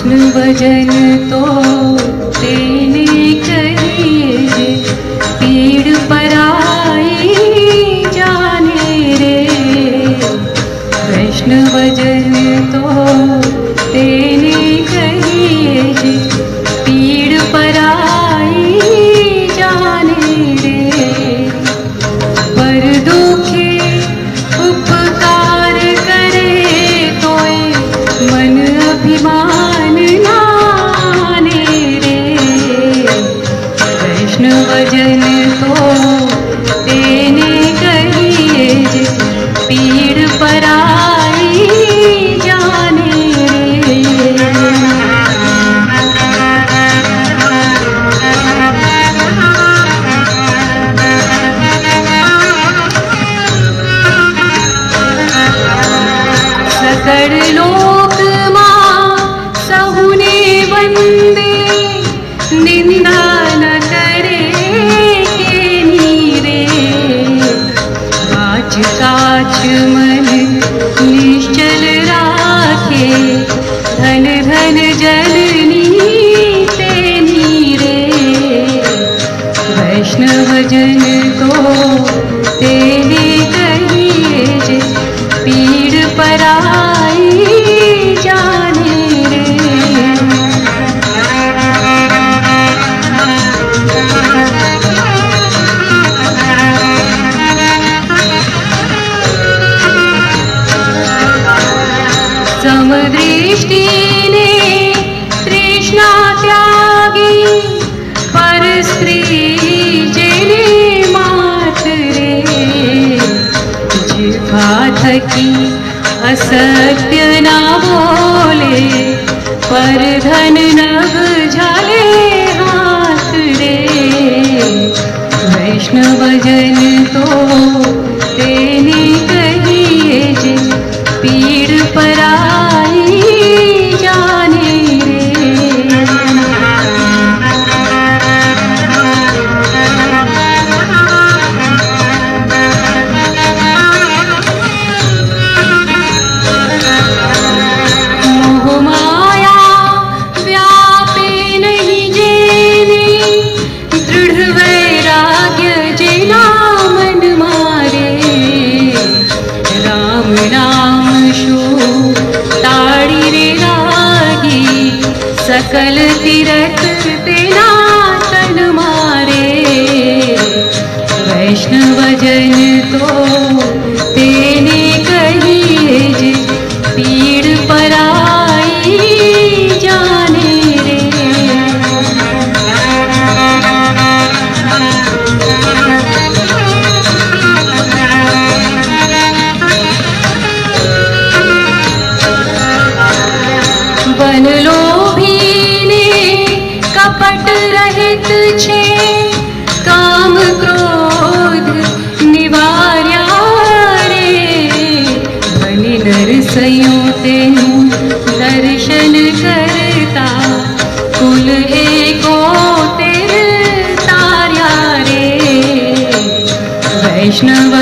भजन तो तेने करिए, पीड़ पराई जाने रे। वैष्णव भजन तो तेने करिए, पीड़ पराई जाने रे। पर दुखे उपकार करे तोय मन अभिमान नाने रे। वैष्णव भजन तो तेने करिए, पीड़ पराई जाने रे। सकल लोक मां सहुने वंदे, निंदा न करे के नीरे। काच काच मन निश्चल राखे, धन धन जननी तेनी रे। वैष्णव भजन तो तेने कहिए, पीड़ पराई जाने रे। समदृष्टि ने तृष्णा त्यागी, पर स्त्री जेने मात रे। जिह्वा थकी असत्य ना बोले, पर धन नभ झाले हाथ रे। वैष्णव भजन तो तेने कहिए, पीड़ पराई जाने रे। मोह माया व्यापे नहीं जेने, दृढ़ वैराग्य जेना मन मारे। राम नाम शो ताड़ी रे लागी, सकल तीरथ तेना तन मारे। वैष्णव भजन तो तेने कहिए, पीड़ पराई जाने रे। बन लोभीने कपट रहित छे, काम क्रोध निवार्या रे। बनि नरसैयों तेनु दर्शन करता, कुल एको तेर तार्या रे। वैष्णव